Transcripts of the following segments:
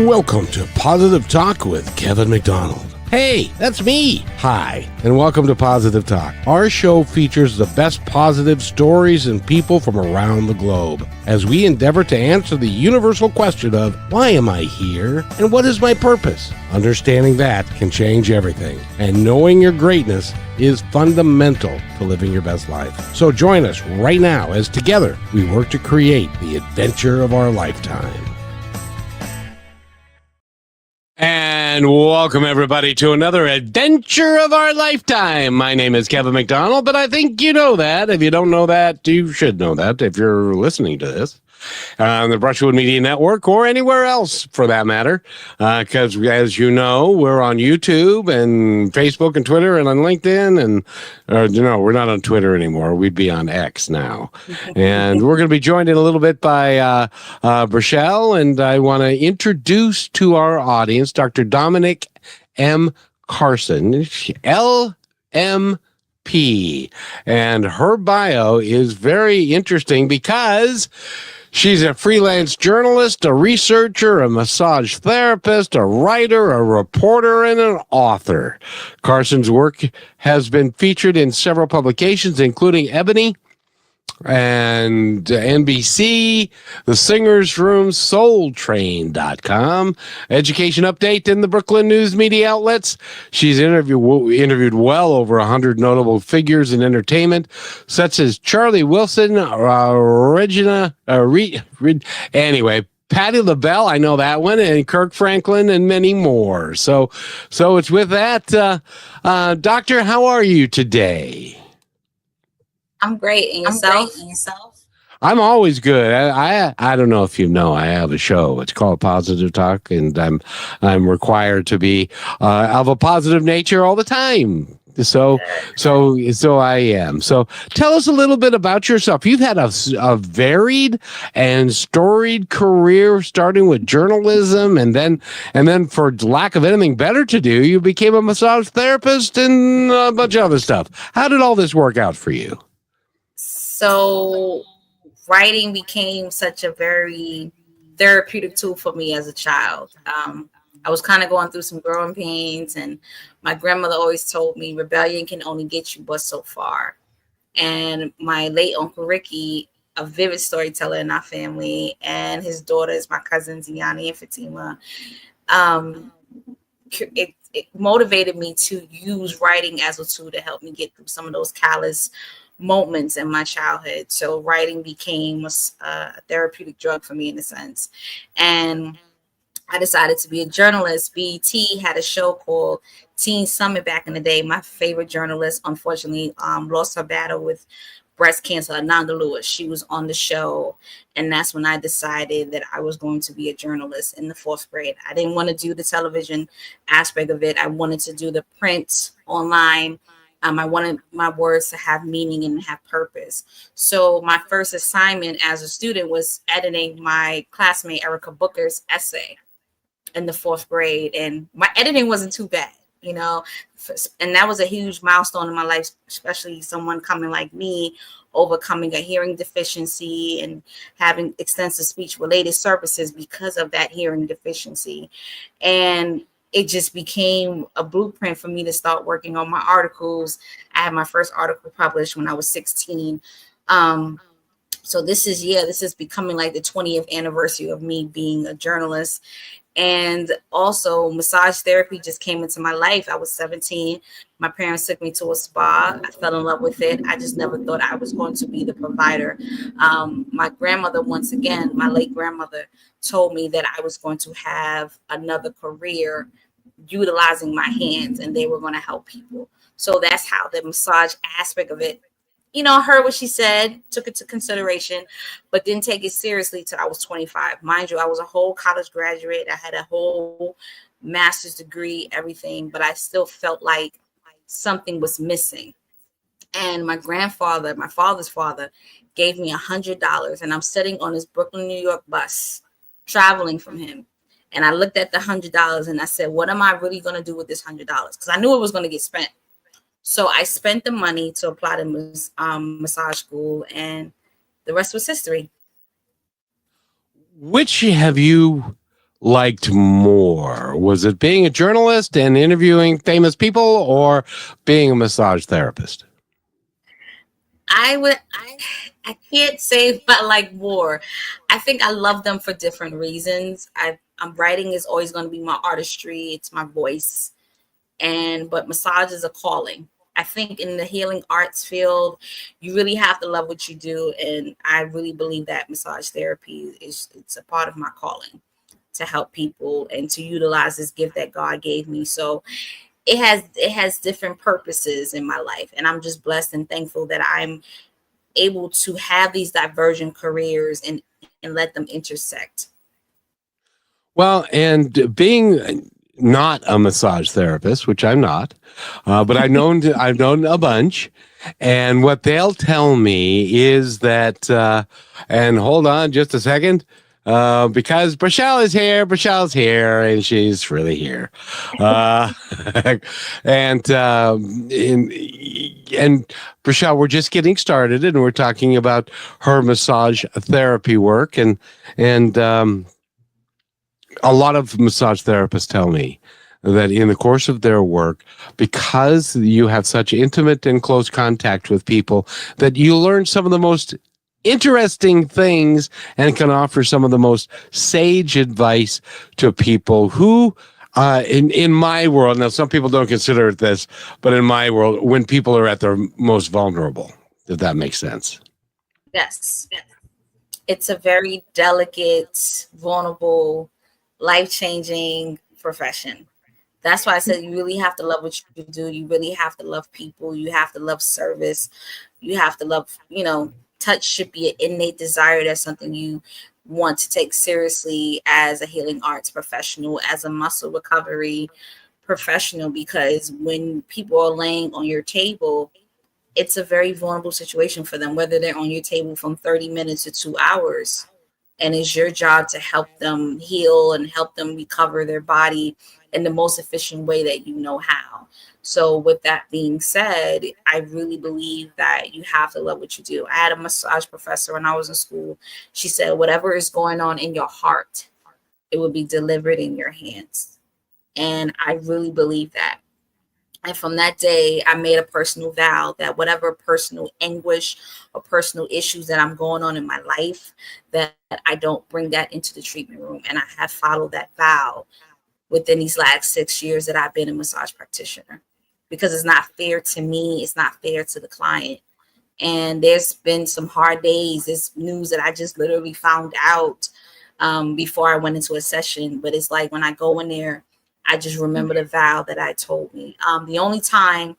Welcome to Positive Talk with Kevin McDonald. Hey, that's me. Hi, and welcome to Positive Talk. Our show features the best positive stories and people from around the globe as we endeavor to answer the universal question of why am I here and what is my purpose? Understanding that can change everything, and knowing your greatness is fundamental to living your best life. So join us right now as together we work to create the adventure of our lifetime. And welcome, everybody, to another adventure of our lifetime. My name is Kevin McDonald, but I think you know that. If you don't know that, you should know that if you're listening to this on the Brushwood Media Network or anywhere else for that matter. Because as you know, we're on YouTube and Facebook and Twitter and on LinkedIn. And we're not on Twitter anymore. We'd be on X now. And we're going to be joined in a little bit by Brachelle. And I want to introduce to our audience Dr. Dominique M. Carson, LMP. And her bio is very interesting because she's a freelance journalist, a researcher, a massage therapist, a writer, a reporter, and an author. Carson's work has been featured in several publications, including Ebony and NBC, The Singer's Room, SoulTrain.com, Education Update, and the Brooklyn News media outlets. She's interviewed well over 100 notable figures in entertainment, such as Charlie Wilson, anyway, Patti LaBelle, I know that one, and Kirk Franklin, and many more. So it's with that. Doctor, how are you today? I'm great. And yourself? I'm always good. I don't know if you know, I have a show. It's called Positive Talk, and I'm required to be of a positive nature all the time. So I am. So tell us a little bit about yourself. You've had a varied and storied career, starting with journalism, and then for lack of anything better to do, you became a massage therapist and a bunch of other stuff. How did all this work out for you? So writing became such a very therapeutic tool for me as a child. I was kind of going through some growing pains, and my grandmother always told me rebellion can only get you but so far. And my late Uncle Ricky, a vivid storyteller in our family, and his daughters, my cousins, Iani and Fatima, it motivated me to use writing as a tool to help me get through some of those callous moments in my childhood. So writing became a therapeutic drug for me in a sense. And I decided to be a journalist. BET had a show called Teen Summit back in the day. My favorite journalist, unfortunately, lost her battle with breast cancer, Ananda Lewis. She was on the show. And that's when I decided that I was going to be a journalist in the 4th grade. I didn't want to do the television aspect of it. I wanted to do the print online. I wanted my words to have meaning and have purpose. So my first assignment as a student was editing my classmate Erica Booker's essay in the 4th grade. And my editing wasn't too bad, and that was a huge milestone in my life, especially someone coming like me, overcoming a hearing deficiency and having extensive speech related services because of that hearing deficiency. And it just became a blueprint for me to start working on my articles. I had my first article published when I was 16. So this is becoming like the 20th anniversary of me being a journalist. And also massage therapy just came into my life. I was 17. My parents took me to a spa. I fell in love with it. I just never thought I was going to be the provider. My grandmother, once again, my late grandmother, told me that I was going to have another career utilizing my hands and they were going to help people. So that's how the massage aspect of it, I heard what she said, took it to consideration, but didn't take it seriously till I was 25. Mind you, I was a whole college graduate. I had a whole master's degree, everything, but I still felt like something was missing. And my father's father, gave me $100, and I'm sitting on this Brooklyn, New York bus, traveling from him. And I looked at the $100 and I said, what am I really going to do with this $100? Because I knew it was going to get spent. So I spent the money to apply to massage school, and the rest was history. Which have you liked more? Was it being a journalist and interviewing famous people, or being a massage therapist? I can't say if I like more. I think I love them for different reasons. I'm writing is always going to be my artistry. It's my voice. But massage is a calling. I think in the healing arts field, you really have to love what you do. And I really believe that massage therapy it's a part of my calling to help people and to utilize this gift that God gave me. So it has different purposes in my life. And I'm just blessed and thankful that I'm able to have these divergent careers and let them intersect. Well, and being not a massage therapist, which I'm not, but I've known a bunch, and what they'll tell me is that, and hold on just a second, because Brachelle's here, and she's really here, and and Brachelle, we're just getting started, and we're talking about her massage therapy work, and a lot of massage therapists tell me that in the course of their work, because you have such intimate and close contact with people, that you learn some of the most interesting things and can offer some of the most sage advice to people who, in my world, now some people don't consider it this, but in my world, when people are at their most vulnerable, if that makes sense. Yes. It's a very delicate, vulnerable, life-changing profession. That's why I said you really have to love what you do. You really have to love people. You have to love service. You have to love, touch should be an innate desire. That's something you want to take seriously as a healing arts professional, as a muscle recovery professional, because when people are laying on your table, it's a very vulnerable situation for them, whether they're on your table from 30 minutes to 2 hours. And it's your job to help them heal and help them recover their body in the most efficient way that you know how. So with that being said, I really believe that you have to love what you do. I had a massage professor when I was in school. She said, whatever is going on in your heart, it will be delivered in your hands. And I really believe that. And from that day, I made a personal vow that whatever personal anguish or personal issues that I'm going on in my life, that I don't bring that into the treatment room. And I have followed that vow within these last 6 years that I've been a massage practitioner, because it's not fair to me. It's not fair to the client. And there's been some hard days. There's news that I just literally found out before I went into a session. But it's like when I go in there, I just remember the vow that I told me. The only time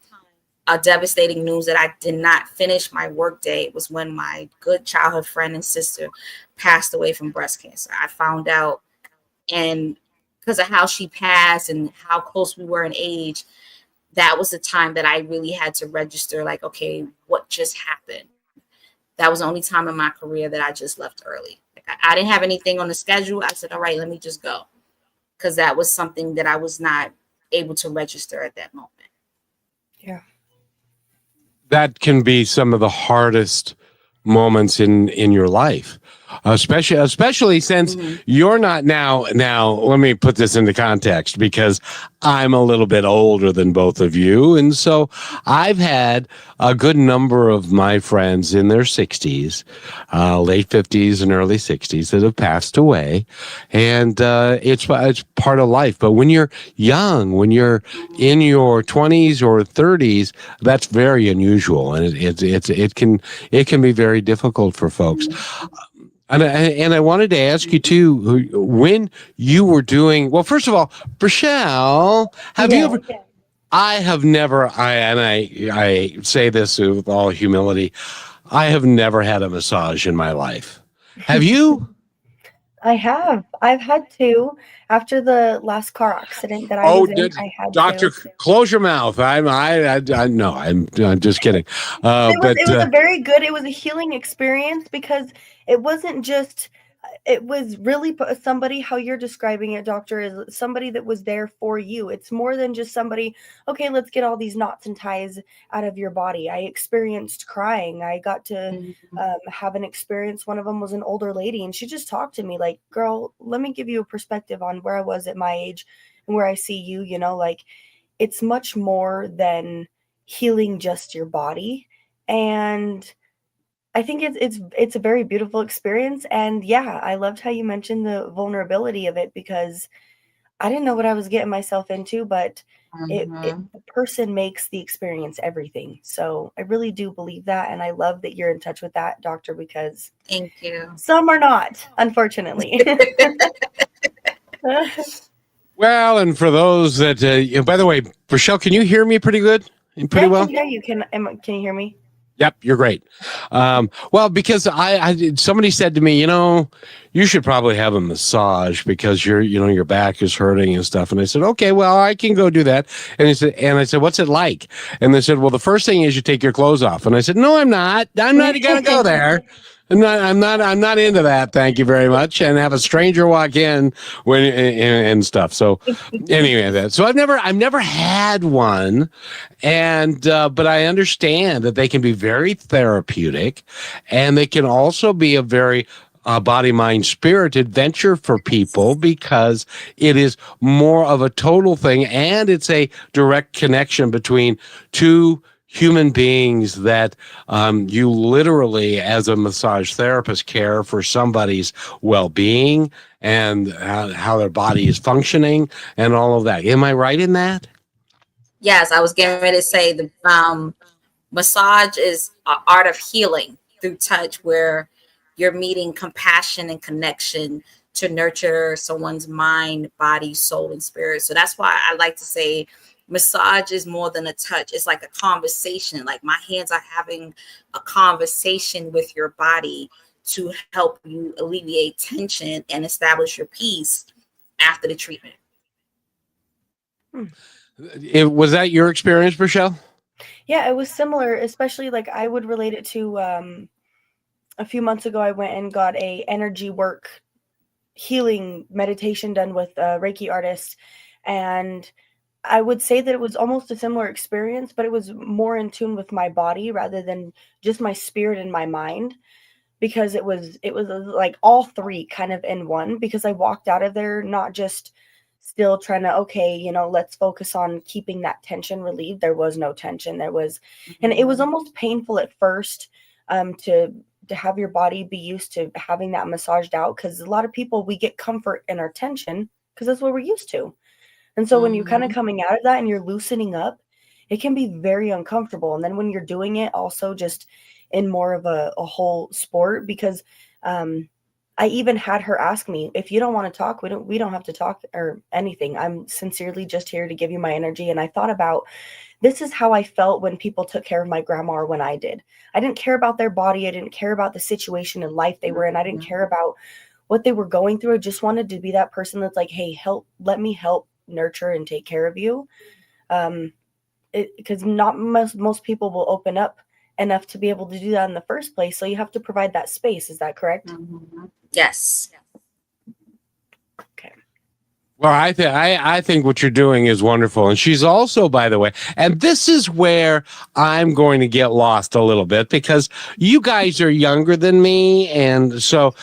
devastating news that I did not finish my work day was when my good childhood friend and sister passed away from breast cancer. I found out, and because of how she passed and how close we were in age, that was the time that I really had to register, like, okay, what just happened? That was the only time in my career that I just left early. Like, I didn't have anything on the schedule. I said, all right, let me just go. Because that was something that I was not able to register at that moment. Yeah. That can be some of the hardest moments in your life, especially since you're not now. Let me put this into context, because I'm a little bit older than both of you, and so I've had a good number of my friends in their 60s, late 50s and early 60s, that have passed away, and it's part of life. But when you're young, when you're in your 20s or 30s, that's very unusual, and it can be very difficult for folks. And I wanted to ask you too, when you were doing, well, first of all, Brachelle, have you ever? Yeah. I have never. I say this with all humility, I have never had a massage in my life. Have you? I have. I've had two after the last car accident that I was in. I had Doctor, close your mouth. I no, I'm just kidding. It was a very good. It was a healing experience, because it wasn't just it was really somebody, how you're describing it, doctor, is somebody that was there for you. It's more than just somebody, okay, let's get all these knots and ties out of your body. I experienced crying. I got to have an experience. One of them was an older lady, and she just talked to me like, girl, let me give you a perspective on where I was at my age and where I see you, you know, like it's much more than healing just your body. And I think it's a very beautiful experience. And yeah, I loved how you mentioned the vulnerability of it, because I didn't know what I was getting myself into, but the person makes the experience everything. So I really do believe that. And I love that you're in touch with that, doctor, because Thank you. some are not, unfortunately. Well, and for those that, by the way, Rochelle, can you hear me pretty good? Pretty well? I can hear you. Can you hear me? Yep, you're great. Well, because I somebody said to me, you know, you should probably have a massage because your back is hurting and stuff. And I said, okay, well, I can go do that. And I said, what's it like? And they said, well, the first thing is you take your clothes off. And I said, no, I'm not gonna go there. I'm not into that. Thank you very much. And have a stranger walk in and stuff. So anyway, so I've never had one. And but I understand that they can be very therapeutic, and they can also be a very body, mind, spirit adventure for people, because it is more of a total thing, and it's a direct connection between two human beings that you literally, as a massage therapist, care for somebody's well-being and how their body is functioning and all of that. Am I right in that? Yes, I was getting ready to say the massage is an art of healing through touch, where you're meeting compassion and connection to nurture someone's mind, body, soul, and spirit. So that's why I like to say massage is more than a touch. It's like a conversation. Like my hands are having a conversation with your body to help you alleviate tension and establish your peace after the treatment. Was that your experience, Rochelle? Yeah, it was similar, especially like I would relate it to a few months ago, I went and got a energy work healing meditation done with a Reiki artist. And I would say that it was almost a similar experience, but it was more in tune with my body rather than just my spirit and my mind, because it was like all three kind of in one, because I walked out of there not just still trying to, okay, you know, let's focus on keeping that tension relieved. There was no tension. There was, and it was almost painful at first to have your body be used to having that massaged out, because a lot of people, we get comfort in our tension because that's what we're used to. And so when you're kind of coming out of that and you're loosening up, it can be very uncomfortable. And then when you're doing it also just in more of a whole sport, because I even had her ask me, if you don't want to talk, we don't have to talk or anything. I'm sincerely just here to give you my energy. And I thought about, this is how I felt when people took care of my grandma, or when I did. I didn't care about their body. I didn't care about the situation in life they were in. I didn't care about what they were going through. I just wanted to be that person that's like, hey, let me help nurture and take care of you. Because not most people will open up enough to be able to do that in the first place. So you have to provide that space. Is that correct? Yes. Okay. Well, I think what you're doing is wonderful. And she's also, by the way, and this is where I'm going to get lost a little bit, because you guys are younger than me. And so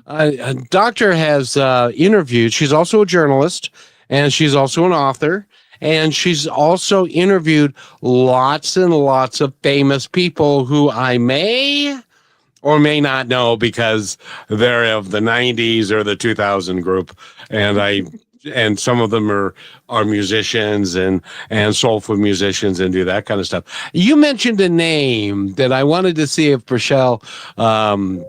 a doctor has interviewed, she's also a journalist, and she's also an author. And she's also interviewed lots and lots of famous people who I may or may not know because they're of the 90s or the 2000 group. And some of them are musicians and soulful musicians and do that kind of stuff. You mentioned a name that I wanted to see if Rochelle, well,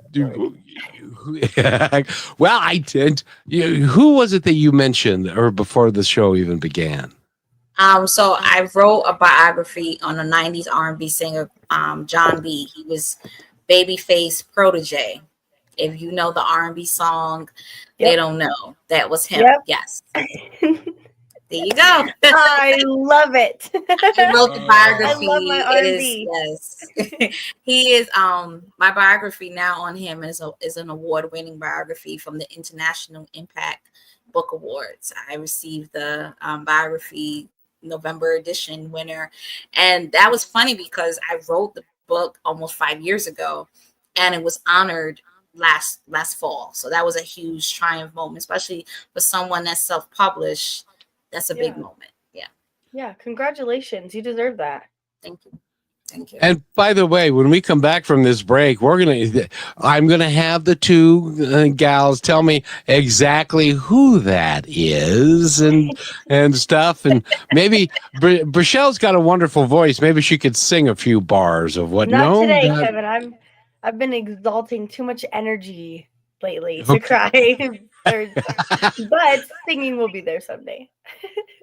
I did. Who was it that you mentioned, or before the show even began? So I wrote a biography on a 90s R&B singer, John B. He was Babyface Prodigy. If you know the R&B song, They Don't Know. That was him. Yep. Yes. There you go. I love it. He wrote the biography. I love my R&B. Yes. He is my biography now on him is an award-winning biography from the International Impact Book Awards. I received the biography November edition winner, and that was funny because I wrote the book almost 5 years ago, and it was honored last fall. So that was a huge triumph moment, especially for someone that's self-published. That's a big moment. Yeah, Congratulations, you deserve that. Thank you. And by the way, when we come back from this break, I'm gonna have the two gals tell me exactly who that is and stuff, and maybe Brichelle's got a wonderful voice. Maybe she could sing a few bars of what. Not today, Kevin. I've been exalting too much energy lately to cry. But singing will be there someday.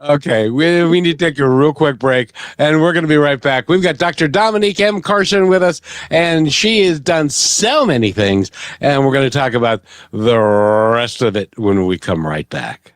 Okay, we need to take a real quick break, and we're going to be right back. We've got Dr. Dominique M. Carson with us, and she has done so many things, and we're going to talk about the rest of it when we come right back.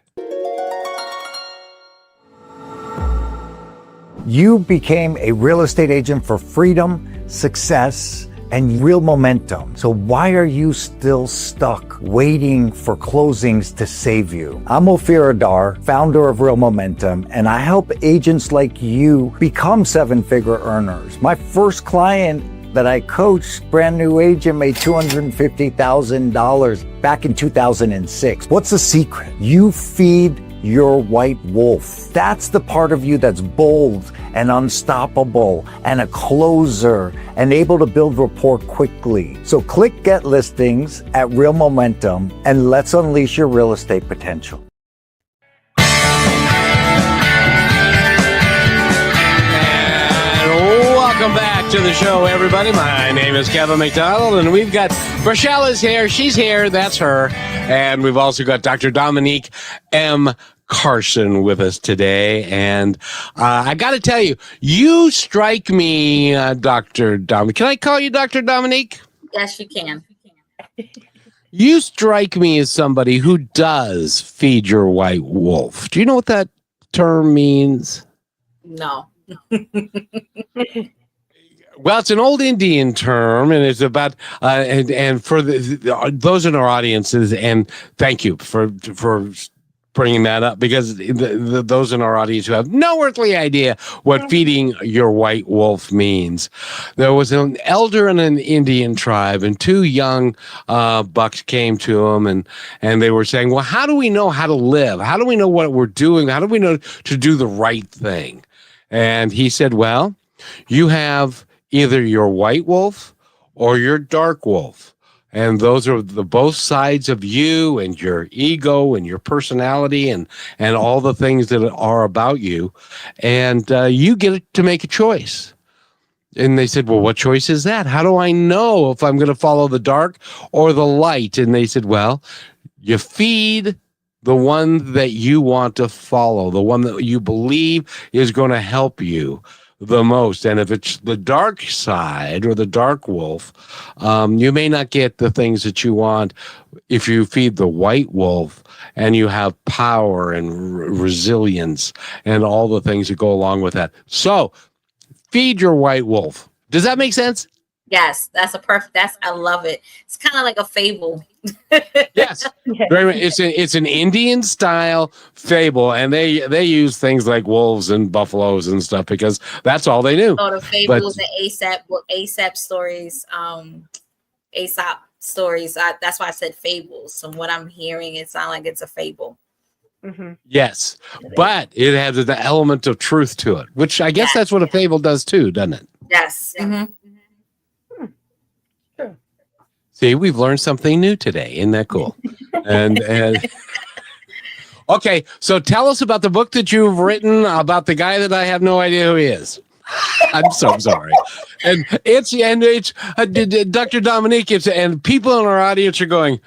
You became a real estate agent for freedom, success, and real momentum. So why are you still stuck waiting for closings to save you? I'm Ophir Adar, founder of Real Momentum, and I help agents like you become seven-figure earners. My first client that I coached, brand new agent, made $250,000 back in 2006. What's the secret? You feed your white wolf. That's the part of you that's bold and unstoppable and a closer and able to build rapport quickly. So click Get Listings at Real Momentum and let's unleash your real estate potential. Welcome back to the show, everybody. My name is Kevin McDonald, and we've got Brichelle is here. She's here. That's her. And we've also got Dr. Dominique M. Carson with us today. And I got to tell you, you strike me, Dr. Dominique. Can I call you Dr. Dominique? Yes, you can. You strike me as somebody who does feed your white wolf. Do you know what that term means? No. Well, it's an old Indian term, and it's about and for those in our audiences, and thank you for bringing that up, because those in our audience who have no earthly idea what feeding your white wolf means. There was an elder in an Indian tribe, and two young bucks came to him, and they were saying, well, how do we know how to live? How do we know what we're doing? How do we know to do the right thing? And he said, well, you have either your white wolf or your dark wolf. And those are the both sides of you and your ego and your personality and all the things that are about you. And you get to make a choice. And they said, well, what choice is that? How do I know if I'm going to follow the dark or the light? And they said, well, you feed the one that you want to follow, the one that you believe is going to help you the most. And if it's the dark side or the dark wolf, you may not get the things that you want. If you feed the white wolf and you have power and resilience and all the things that go along with that. So feed your white wolf. Does that make sense? Yes, I love it. It's kind of like a fable. Yes, it's an Indian style fable, and they use things like wolves and buffaloes and stuff because that's all they knew. So the fables and Aesop stories, Aesop stories. That's why I said fables. So what I'm hearing, it sounds like it's a fable. Mm-hmm. Yes, but it has the element of truth to it, which I guess that's what a fable does too, doesn't it? Yes. Mm-hmm. See, we've learned something new today. Isn't that cool? and okay, so tell us about the book that you've written about the guy that I have no idea who he is. I'm so sorry. And it's Dr. Dominique, and people in our audience are going,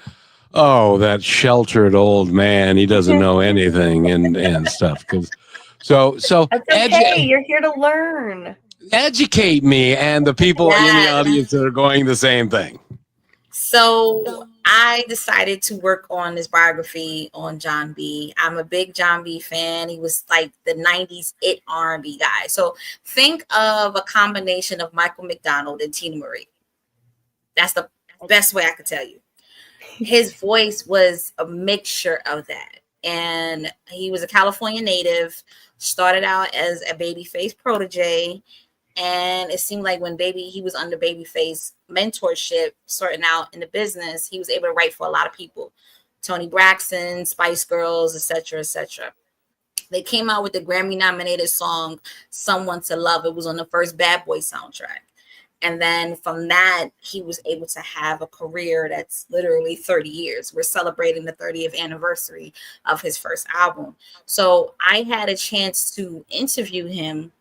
oh, that sheltered old man, he doesn't know anything and stuff. So that's okay. You're here to learn. Educate me and the people in the audience that are going the same thing. So I decided to work on this biography on John B. I'm a big John B fan. He was like the 90s it R&B guy. So think of a combination of Michael McDonald and Tina Marie. That's the best way I could tell you. His voice was a mixture of that. And he was a California native, started out as a babyface protege. And it seemed like when he was under Babyface mentorship, starting out in the business, he was able to write for a lot of people. Toni Braxton, Spice Girls, etc., etc. They came out with the Grammy-nominated song, Someone to Love. It was on the first Bad Boy soundtrack. And then from that, he was able to have a career that's literally 30 years. We're celebrating the 30th anniversary of his first album. So I had a chance to interview him.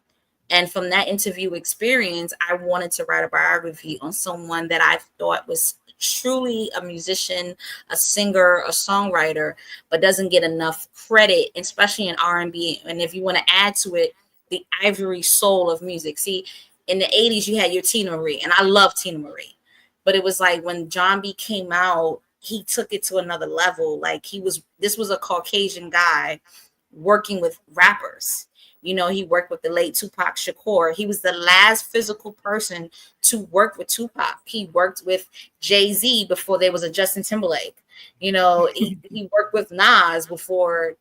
And from that interview experience, I wanted to write a biography on someone that I thought was truly a musician, a singer, a songwriter, but doesn't get enough credit, especially in R&B. And if you want to add to it, the ivory soul of music. See, in the 80s, you had your Tina Marie, and I love Tina Marie. But it was like when John B came out, he took it to another level. Like this was a Caucasian guy working with rappers. You know, he worked with the late Tupac Shakur. He was the last physical person to work with Tupac. He worked with Jay-Z before there was a Justin Timberlake. You know, he worked with Nas before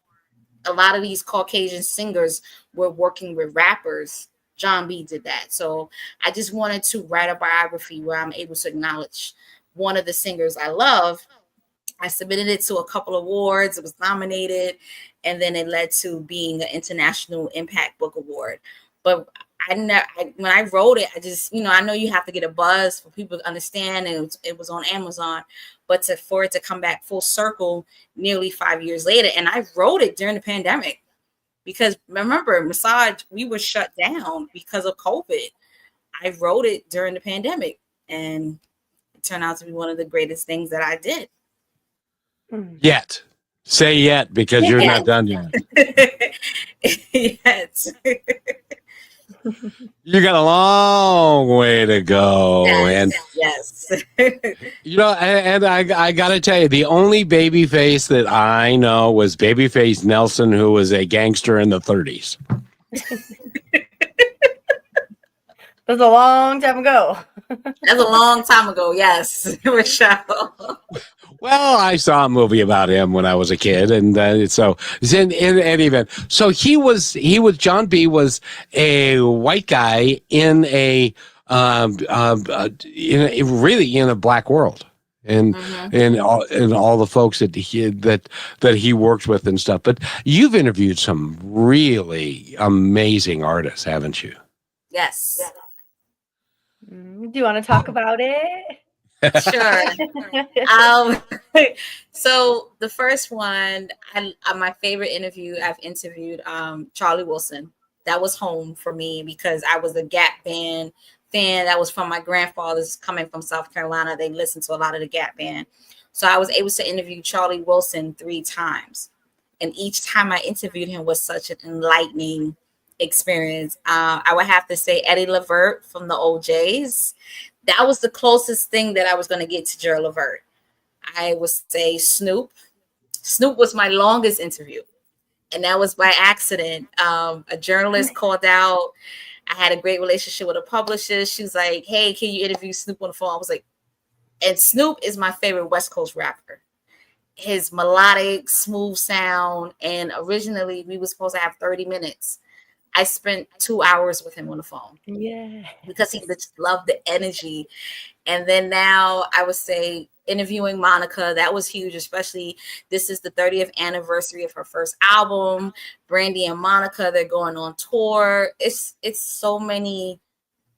a lot of these Caucasian singers were working with rappers. John B did that. So I just wanted to write a biography where I'm able to acknowledge one of the singers I love. I submitted it to a couple of awards. It was nominated, and then it led to being an International Impact Book Award. But when I wrote it, I just, I know you have to get a buzz for people to understand, and it was on Amazon. But for it to come back full circle nearly 5 years later, and I wrote it during the pandemic because remember, Massage, we were shut down because of COVID. I wrote it during the pandemic, and it turned out to be one of the greatest things that I did. Yet. Say yet, because you're not done yet. Yes. You got a long way to go. Yes. And I got to tell you, the only babyface that I know was Babyface Nelson, who was a gangster in the 30s. That was a long time ago. That's a long time ago, yes, Rochelle. Well, I saw a movie about him when I was a kid, and so in any event, so he was John B was a white guy in a really in a black world, and all the folks that he worked with and stuff. But you've interviewed some really amazing artists, haven't you? Yes. Do you want to talk about it? Sure. So the first one, my favorite interview, I've interviewed Charlie Wilson. That was home for me because I was a Gap Band fan. That was from my grandfather's coming from South Carolina. They listened to a lot of the Gap Band. So I was able to interview Charlie Wilson 3 times. And each time I interviewed him was such an enlightening experience. I would have to say Eddie Levert from the OJs. That was the closest thing that I was going to get to Gerald Levert. I would say Snoop. Snoop was my longest interview. And that was by accident. A journalist called out. I had a great relationship with a publisher. She was like, hey, can you interview Snoop on the phone? I was like, and Snoop is my favorite West Coast rapper. His melodic, smooth sound. And originally we were supposed to have 30 minutes. I spent 2 hours with him on the phone. Yeah. Because he just loved the energy. And then now I would say interviewing Monica, that was huge, especially this is the 30th anniversary of her first album. Brandy and Monica, they're going on tour. It's so many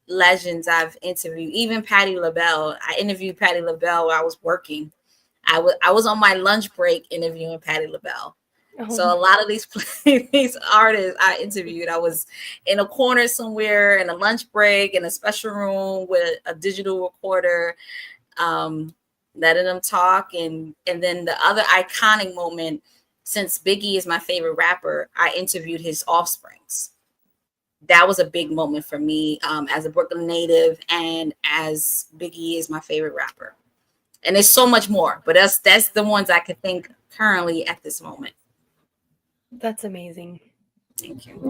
legends I've interviewed. Even Patti LaBelle. I interviewed Patti LaBelle while I was working. I was on my lunch break interviewing Patti LaBelle. So a lot of these artists I interviewed, I was in a corner somewhere in a lunch break in a special room with a digital recorder, letting them talk. And then the other iconic moment, since Biggie is my favorite rapper, I interviewed his offsprings. That was a big moment for me as a Brooklyn native and as Biggie is my favorite rapper. And there's so much more, but that's the ones I could think currently at this moment. That's amazing. Thank you.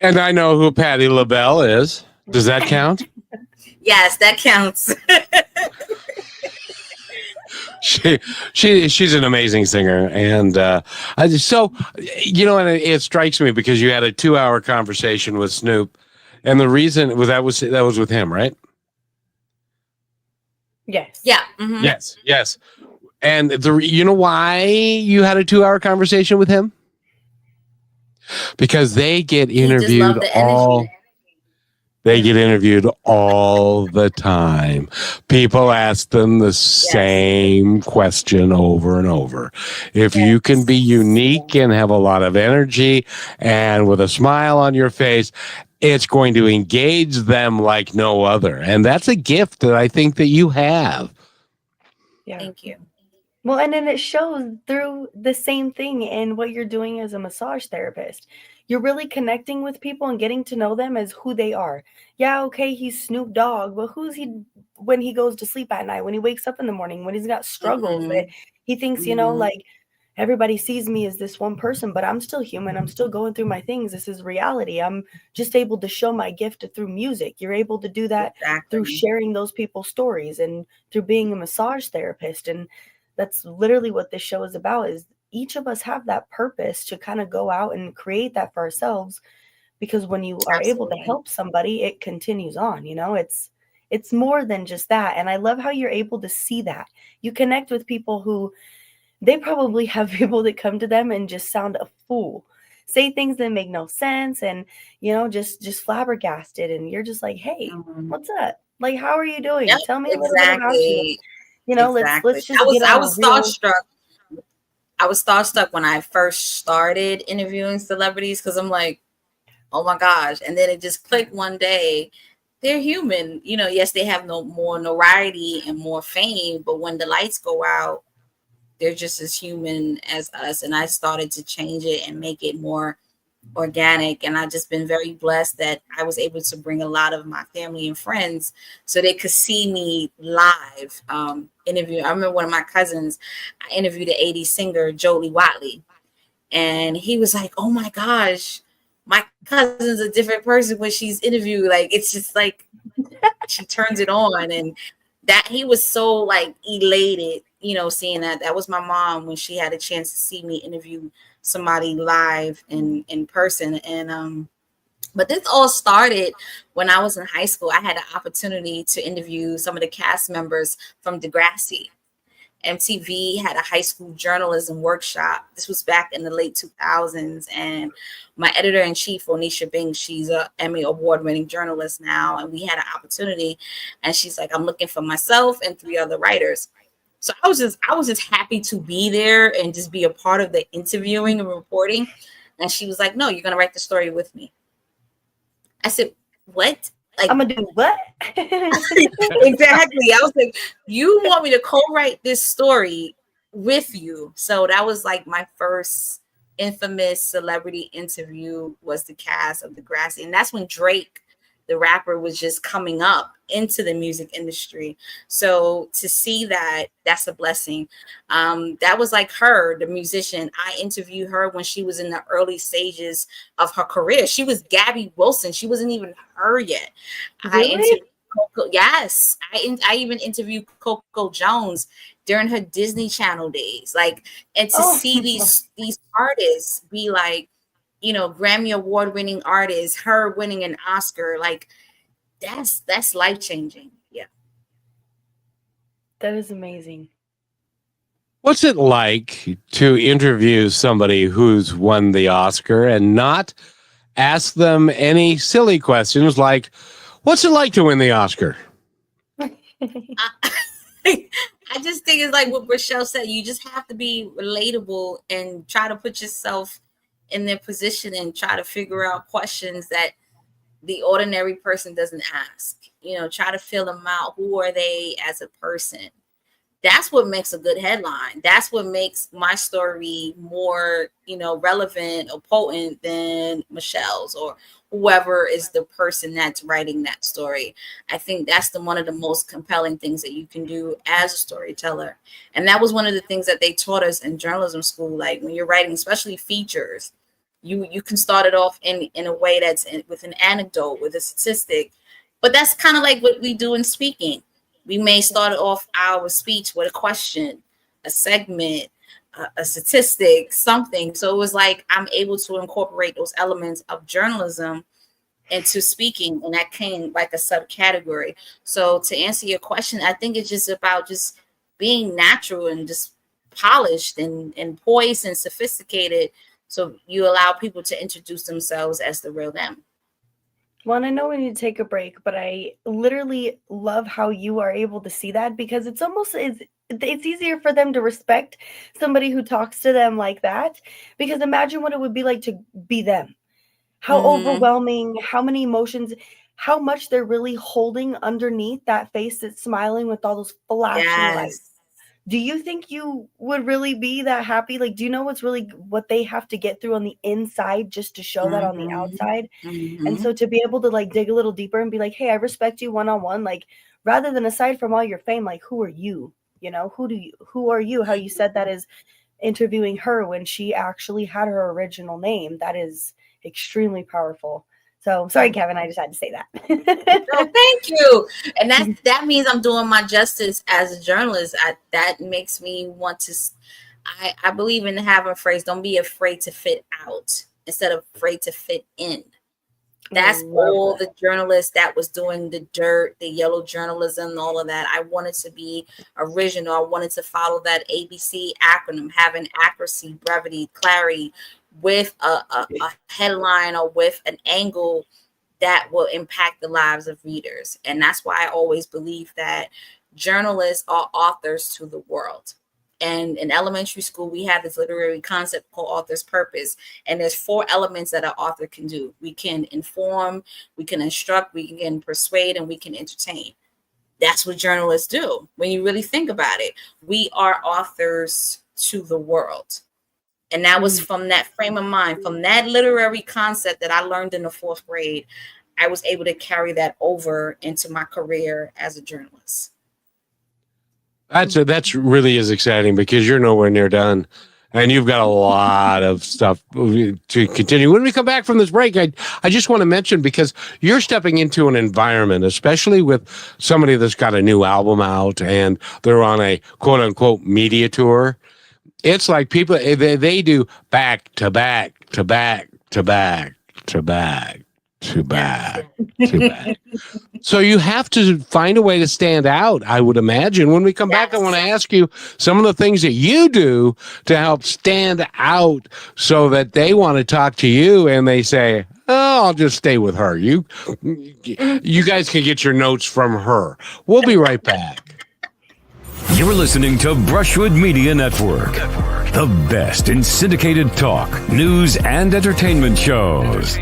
And I know who Patti LaBelle is. Does that count? Yes, that counts. She's an amazing singer, and so and it strikes me because you had a 2-hour conversation with Snoop, and the reason was that was with him, right? Yes. Yeah. Mm-hmm. Yes. And why you had a 2-hour conversation with him? Because they get interviewed They get interviewed all the time. People ask them the same question over and over. If you can be unique and have a lot of energy and with a smile on your face, it's going to engage them like no other. And that's a gift that I think that you have. Yeah. Thank you. Well, and then it shows through the same thing in what you're doing as a massage therapist. You're really connecting with people and getting to know them as who they are. Yeah, okay, he's Snoop Dogg, but who's he when he goes to sleep at night, when he wakes up in the morning, when he's got struggles that he thinks, like everybody sees me as this one person, but I'm still human. I'm still going through my things. This is reality. I'm just able to show my gift through music. You're able to do that through sharing those people's stories and through being a massage therapist. And that's literally what this show is about, is each of us have that purpose to kind of go out and create that for ourselves, because when you are able to help somebody, it continues on. It's more than just that. And I love how you're able to see that. You connect with people who they probably have people that come to them and just sound a fool, say things that make no sense, and just flabbergasted, and you're just like, hey, what's up? Like, how are you doing? Yep, Tell me a little bit about you. Let's just I was starstruck. I was starstruck when I first started interviewing celebrities, because I'm like, oh my gosh. And then it just clicked one day. They're human. Yes, they have more notoriety and more fame, but when the lights go out, they're just as human as us. And I started to change it and make it more organic. And I've just been very blessed that I was able to bring a lot of my family and friends so they could see me live interview. I remember one of my cousins, I interviewed the 80s singer Jodie Watley, and he was like, oh my gosh, my cousin's a different person when she's interviewed. Like, it's just like she turns it on. And that he was so like elated, seeing that was my mom when she had a chance to see me interview somebody live in person. And but this all started when I was in high school. I had an opportunity to interview some of the cast members from Degrassi. MTV had a high school journalism workshop. This was back in the late 2000s. And my editor-in-chief, Onisha Bing, she's an Emmy award-winning journalist now. And we had an opportunity. And she's like, I'm looking for myself and 3 other writers. So I was just happy to be there and just be a part of the interviewing and reporting. And she was like, no, you're going to write the story with me. I said, what? Like, I'm gonna do what? Exactly. I was like, you want me to co-write this story with you? So that was like my first infamous celebrity interview, was the cast of Degrassi. And that's when Drake, the rapper, was just coming up into the music industry. So to see that, that's a blessing. That was like her, the musician. I interviewed her when she was in the early stages of her career. She was Gabby Wilson. She wasn't even her yet. Really? I interviewed Coco. Yes. I even interviewed Coco Jones during her Disney Channel days. Like, and to see these artists be like, Grammy award-winning artists, her winning an Oscar, like that's life-changing. Yeah. That is amazing. What's it like to interview somebody who's won the Oscar and not ask them any silly questions like, what's it like to win the Oscar? I just think it's like what Rochelle said. You just have to be relatable and try to put yourself in their position and try to figure out questions that the ordinary person doesn't ask. Try to fill them out. Who are they as a person? That's what makes a good headline. That's what makes my story more, relevant or potent than Michelle's or whoever is the person that's writing that story. I think that's one of the most compelling things that you can do as a storyteller. And that was one of the things that they taught us in journalism school. Like when you're writing, especially features, you can start it off in a way that's with an anecdote, with a statistic. But that's kind of like what we do in speaking. We may start off our speech with a question, a segment, a statistic, something. So it was like I'm able to incorporate those elements of journalism into speaking, and that came like a subcategory. So to answer your question, I think it's just about just being natural and just polished and poised and sophisticated. So you allow people to introduce themselves as the real them. Well, I know we need to take a break, but I literally love how you are able to see that, because it's easier for them to respect somebody who talks to them like that, because imagine what it would be like to be them. How overwhelming, how many emotions, how much they're really holding underneath that face that's smiling with all those flashing lights. Do you think you would really be that happy? Like, do you know what they have to get through on the inside just to show that on the outside? And so to be able to like dig a little deeper and be like, hey, I respect you one-on-one, like rather than aside from all your fame, like who are you? Who are you? How you said that is interviewing her when she actually had her original name. That is extremely powerful. So sorry, Kevin, I just had to say that. No, thank you. And that means I'm doing my justice as a journalist. That makes me want to, I believe in having a phrase, don't be afraid to fit out instead of afraid to fit in. That's all the journalists that was doing the dirt, the yellow journalism, and all of that. I wanted to be original. I wanted to follow that ABC acronym, having accuracy, brevity, clarity, with a headline or with an angle that will impact the lives of readers. And that's why I always believe that journalists are authors to the world. And in elementary school, we have this literary concept called author's purpose. And there's 4 elements that an author can do. We can inform, we can instruct, we can persuade, and we can entertain. That's what journalists do. When you really think about it, we are authors to the world. And that was from that frame of mind, from that literary concept that I learned in the 4th grade. I was able to carry that over into my career as a journalist. That's really is exciting, because you're nowhere near done, and you've got a lot of stuff to continue. When we come back from this break, I just want to mention, because you're stepping into an environment, especially with somebody that's got a new album out and they're on a quote unquote media tour. It's like people, they do back to back to back to back to back to back to back. So you have to find a way to stand out, I would imagine. When we come back, I want to ask you some of the things that you do to help stand out so that they want to talk to you and they say, oh, I'll just stay with her. You guys can get your notes from her. We'll be right back. You're listening to Brushwood Media Network, the best in syndicated talk, news, and entertainment shows.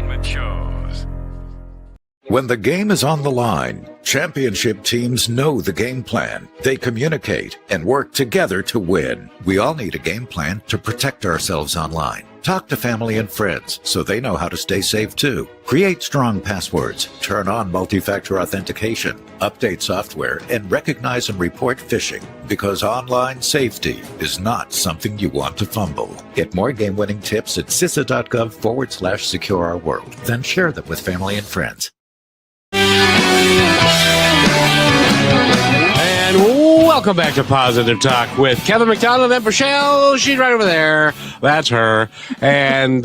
When the game is on the line, championship teams know the game plan. They communicate and work together to win. We all need a game plan to protect ourselves online. Talk to family and friends so they know how to stay safe too. Create strong passwords, turn on multi-factor authentication, update software, and recognize and report phishing, because online safety is not something you want to fumble. Get more game-winning tips at CISA.gov/secure our world. Then share them with family and friends. And welcome back to Positive Talk with Kevin McDonald and Michelle. She's right over there. That's her. And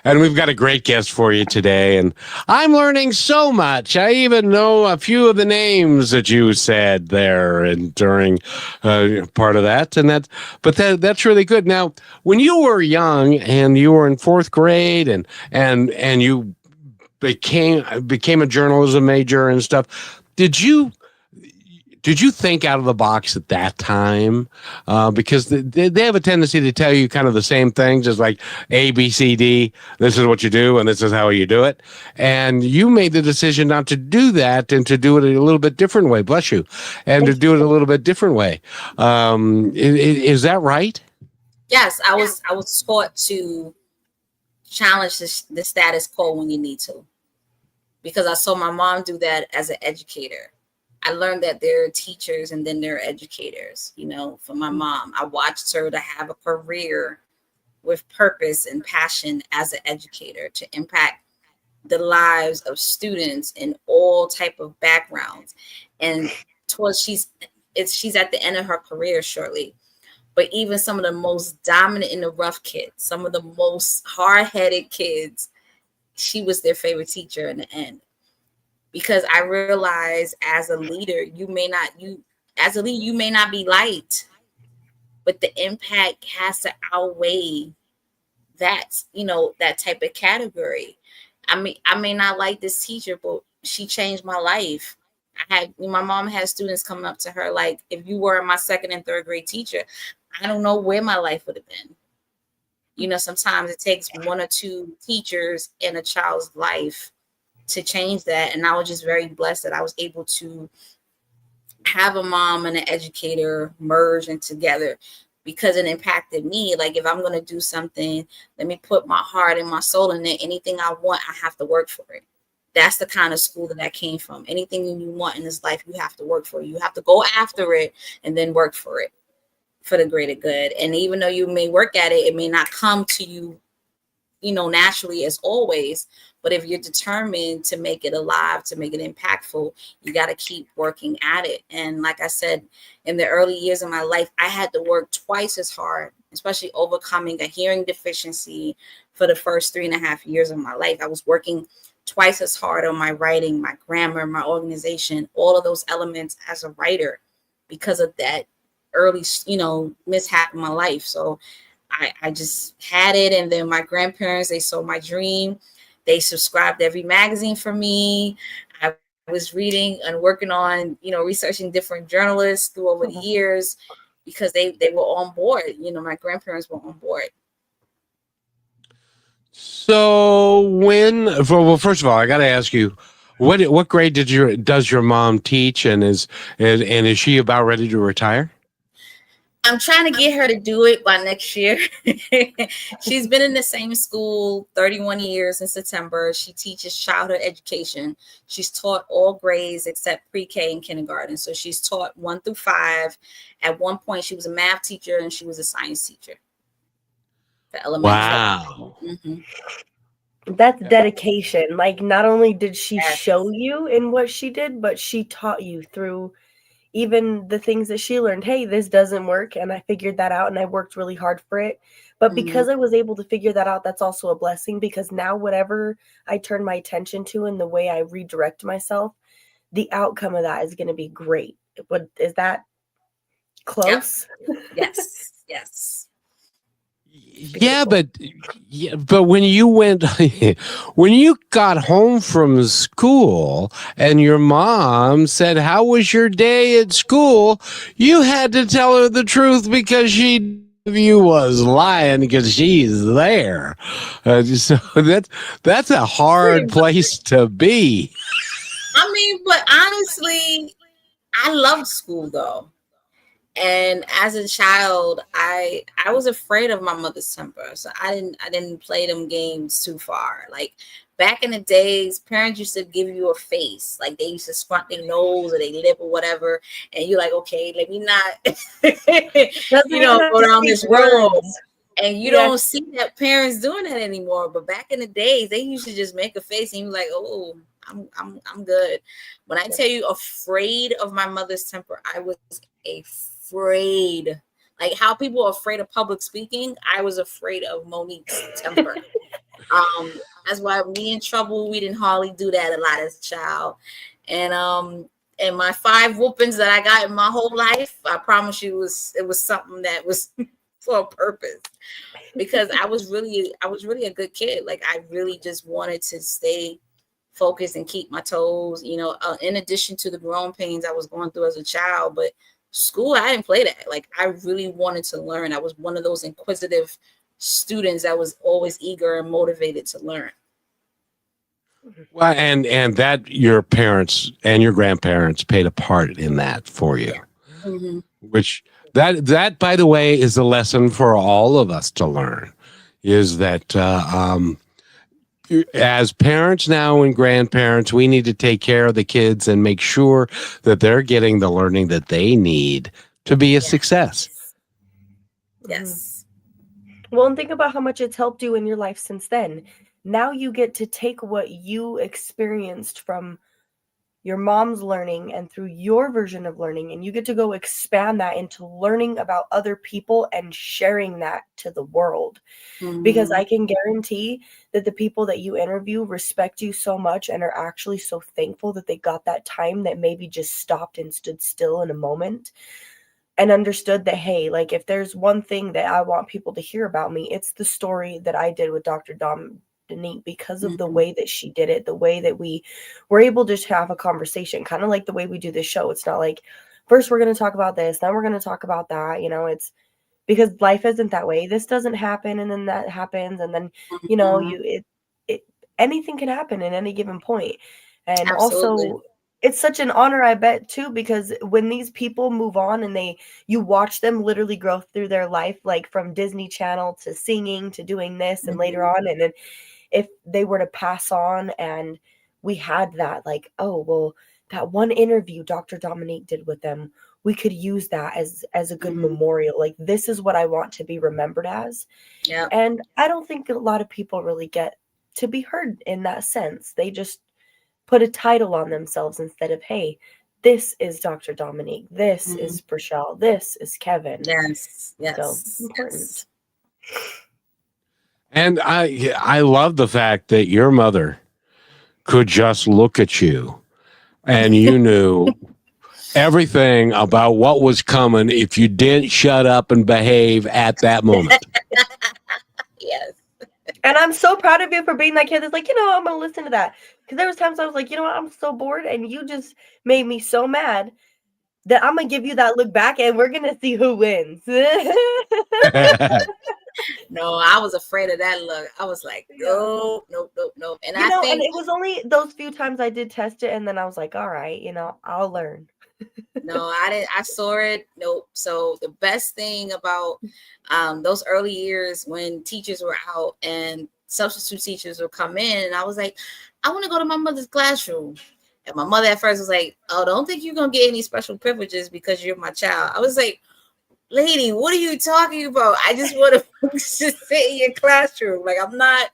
we've got a great guest for you today. And I'm learning so much. I even know a few of the names that you said there and during part of that. And that's really good. Now, when you were young and you were in 4th grade and you became a journalism major and stuff, did you did you think out of the box at that time? Because they have a tendency to tell you kind of the same things as like A, B, C, D. This is what you do, and this is how you do it. And you made the decision not to do that and to do it a little bit different way. Bless you, and to do it a little bit different way. Is that right? Yes, I was taught to challenge the status quo when you need to, because I saw my mom do that as an educator. I learned that there are teachers and then there are educators. You know, for my mom, I watched her to have a career with purpose and passion as an educator to impact the lives of students in all type of backgrounds. And she's at the end of her career shortly. But even some of the most dominant and the rough kids, some of the most hard-headed kids, she was their favorite teacher in the end. Because I realized as a leader, you may not be liked, but the impact has to outweigh that, that type of category. I may not like this teacher, but she changed my life. My mom had students coming up to her like, if you were my second and third grade teacher, I don't know where my life would have been. Sometimes it takes one or two teachers in a child's life to change that. And I was just very blessed that I was able to have a mom and an educator merge and together, because it impacted me. Like, if I'm going to do something, let me put my heart and my soul in it. Anything I want, I have to work for it. That's the kind of school that I came from. Anything you want in this life, you have to work for it. You have to go after it and then work for it for the greater good. And even though you may work at it, it may not come to you, naturally as always. But if you're determined to make it alive, to make it impactful, you got to keep working at it. And like I said, in the early years of my life, I had to work twice as hard, especially overcoming a hearing deficiency for the first 3.5 years of my life. I was working twice as hard on my writing, my grammar, my organization, all of those elements as a writer because of that early, mishap in my life. So I just had it. And then my grandparents, they saw my dream. They subscribed to every magazine for me. I was reading and working on, researching different journalists through over the years because they were on board. My grandparents were on board. So first of all, I got to ask you, what grade does your mom teach, and is she about ready to retire? I'm trying to get her to do it by next year. She's been in the same school 31 years in September. She teaches childhood education. She's taught all grades except pre-K and kindergarten. So she's taught 1 through 5. At one point, she was a math teacher and she was a science teacher for elementary. Wow. Mm-hmm. That's dedication. Like, not only did she show you in what she did, but she taught you through even the things that she learned. Hey, this doesn't work. And I figured that out and I worked really hard for it. But because I was able to figure that out, that's also a blessing, because now whatever I turn my attention to and the way I redirect myself, the outcome of that is going to be great. Is that close? Yep. Yes. Yeah, but when you got home from school and your mom said, "How was your day at school?" you had to tell her the truth because she knew you was lying because she's there. So that's a hard place to be. But honestly, I loved school though. And as a child, I was afraid of my mother's temper. So I didn't play them games too far. Like back in the days, parents used to give you a face. Like they used to scrunch their nose or their lip or whatever. And you're like, okay, let me not, go down this road. And you don't see that parents doing that anymore. But back in the days, they used to just make a face and you're like, oh, I'm good. When I tell you afraid of my mother's temper, I was afraid. Like how people are afraid of public speaking, I was afraid of Monique's temper. That's why me in trouble, we didn't hardly do that a lot as a child. And my 5 whoopings that I got in my whole life, I promise you it was something that was for a purpose. Because I was really a good kid. Like I really just wanted to stay focus and keep my toes, in addition to the growing pains I was going through as a child. But school, I didn't play that. Like, I really wanted to learn. I was one of those inquisitive students that was always eager and motivated to learn. Well, and that your parents and your grandparents played a part in that for you, Mm-hmm. which that by the way is a lesson for all of us to learn, is that as parents now and grandparents, we need to take care of the kids and make sure that they're getting the learning that they need to be a success. Yes. Well, and think about how much it's helped you in your life since then. Now you get to take what you experienced from your mom's learning and through your version of learning, and you get to go expand that into learning about other people and sharing that to the world. Mm-hmm. Because I can guarantee that the people that you interview respect you so much and are actually so thankful that they got that time that maybe just stopped and stood still in a moment and understood that, hey, like, if there's one thing that I want people to hear about me, it's the story that I did with Dr. Dominique, because of the way that she did it, the way that we were able to just have a conversation, kind of like the way we do this show. It's not like, first we're going to talk about this, then we're going to talk about that. It's because life isn't that way. This doesn't happen, and then that happens, and then anything can happen at any given point. And Absolutely. also, it's such an honor, I bet, too, because when these people move on and you watch them literally grow through their life, like from Disney Channel to singing to doing this and later on, and then if they were to pass on and we had that, like, oh, well, that one interview Dr. Dominique did with them, we could use that as a good memorial. Like, this is what I want to be remembered as. Yeah. And I don't think a lot of people really get to be heard in that sense. They just put a title on themselves instead of, hey, this is Dr. Dominique, this is Prashel, this is Kevin. Yes. So important. Yes. And I love the fact that your mother could just look at you and you knew everything about what was coming if you didn't shut up and behave at that moment. Yes. And I'm so proud of you for being that kid that's like, I'm going to listen to that. Because there was times I was like, what, I'm so bored. And you just made me so mad that I'm going to give you that look back and we're going to see who wins. No, I was afraid of that look. I was like, no. And I think, and it was only those few times I did test it. And then I was like, all right, I'll learn. No, I didn't. I saw it. Nope. So the best thing about those early years when teachers were out and substitute teachers would come in, and I was like, I want to go to my mother's classroom. And my mother at first was like, oh, don't think you're going to get any special privileges because you're my child. I was like, lady, what are you talking about? I just want to just sit in your classroom. Like, I'm not.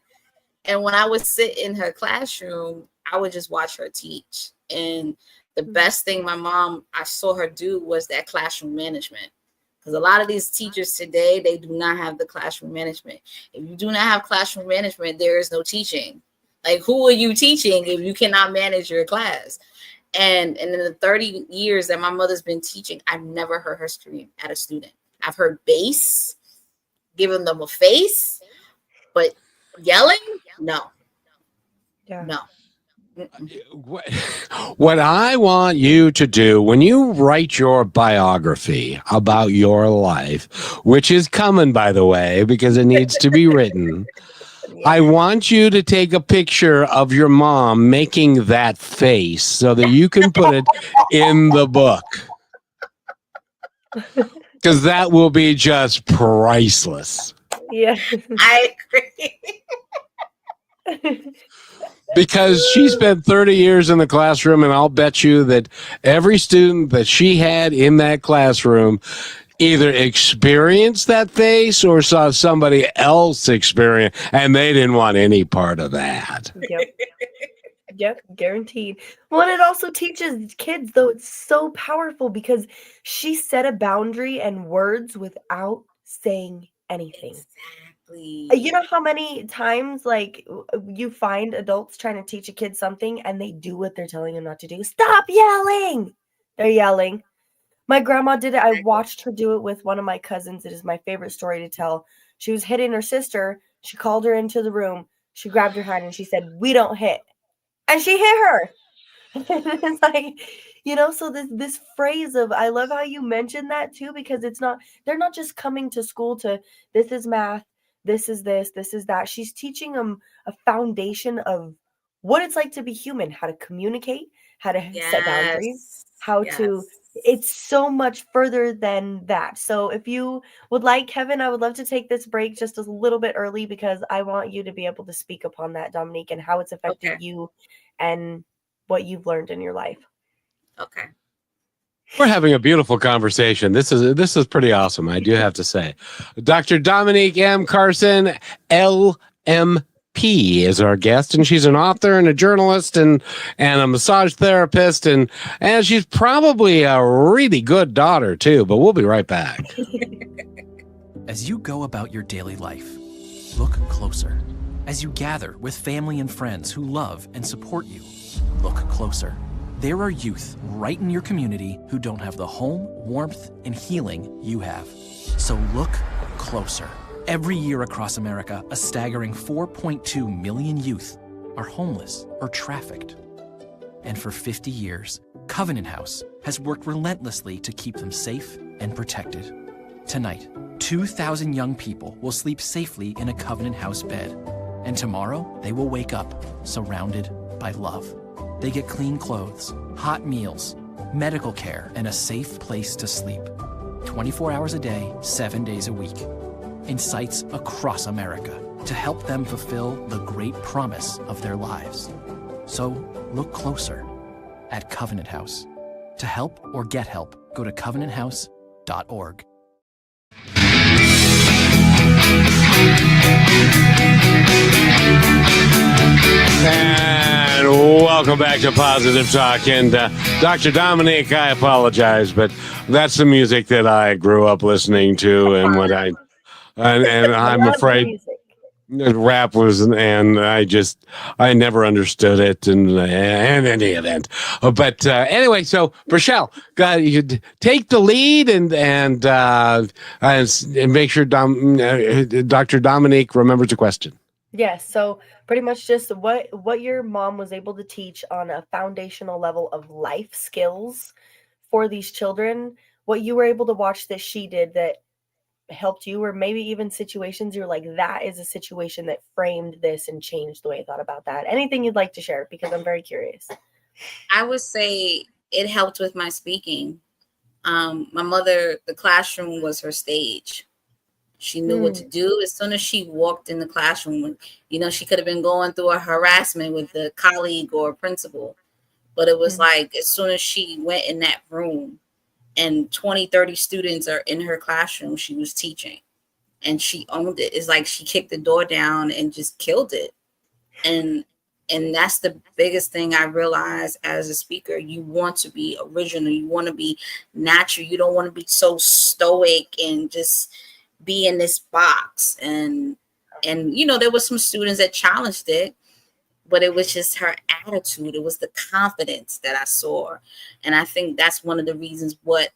And when I would sit in her classroom, I would just watch her teach. And the best thing I saw her do was that classroom management. Because a lot of these teachers today, they do not have the classroom management. If you do not have classroom management, there is no teaching. Like, who are you teaching if you cannot manage your class? And in the 30 years that my mother's been teaching, I've never heard her scream at a student. I've heard bass, giving them a face, but yelling, no. Yeah. No. What I want you to do when you write your biography about your life, which is coming, by the way, because it needs to be written, I want you to take a picture of your mom making that face so that you can put it in the book. Because that will be just priceless. Yeah. I agree. Because she spent 30 years in the classroom, and I'll bet you that every student that she had in that classroom either experienced that face or saw somebody else experience, and they didn't want any part of that. Yep, guaranteed. Well, and it also teaches kids, though, it's so powerful because she set a boundary and words without saying anything. Exactly. You know how many times, like, you find adults trying to teach a kid something and they do what they're telling them not to do? Stop yelling! They're yelling. My grandma did it. I watched her do it with one of my cousins. It is my favorite story to tell. She was hitting her sister. She called her into the room. She grabbed her hand and she said, "We don't hit." and she hit her. It's like, so this phrase of, I love how you mentioned that too, because they're not just coming to school to, this is math, this is that. She's teaching them a foundation of what it's like to be human, how to communicate, how to set boundaries, how to, it's so much further than that. So if you would like, Kevin, I would love to take this break just a little bit early, because I want you to be able to speak upon that, Dominique, and how it's affected you and what you've learned in your life. Okay. We're having a beautiful conversation. This is pretty awesome, I do have to say. Dr. Dominique M. Carson, LMP, is our guest, and she's an author and a journalist and a massage therapist, and she's probably a really good daughter too, but we'll be right back. As you go about your daily life, look closer. As you gather with family and friends who love and support you, look closer. There are youth right in your community who don't have the home, warmth, and healing you have. So look closer. Every year across America, a staggering 4.2 million youth are homeless or trafficked. And for 50 years, Covenant House has worked relentlessly to keep them safe and protected. Tonight, 2,000 young people will sleep safely in a Covenant House bed. And tomorrow, they will wake up surrounded by love. They get clean clothes, hot meals, medical care, and a safe place to sleep. 24 hours a day, 7 days a week. In sites across America to help them fulfill the great promise of their lives. So look closer at Covenant House. To help or get help, go to covenanthouse.org. And welcome back to Positive Talk. And Dr. Dominique, I apologize, but that's the music that I grew up listening to, and what and I'm afraid rap was, and I never understood it, and in any event. But anyway, so Rochelle, you take the lead and make sure Dr. Dominique remembers the question. Yes. So pretty much just what your mom was able to teach on a foundational level of life skills for these children, what you were able to watch that she did that helped you, or maybe even situations you're like, that is a situation that framed this and changed the way I thought about that. Anything you'd like to share, because I'm very curious. I would say it helped with my speaking. My mother, the classroom was her stage. She knew what to do as soon as she walked in the classroom. She could have been going through a harassment with a colleague or a principal, but it was like, as soon as she went in that room and 20, 30 students are in her classroom, she was teaching, and she owned it. It's like she kicked the door down and just killed it. And that's the biggest thing I realized as a speaker. You want to be original. You want to be natural. You don't want to be so stoic and just be in this box. And there was some students that challenged it, but it was just her attitude. It was the confidence that I saw. And I think that's one of the reasons what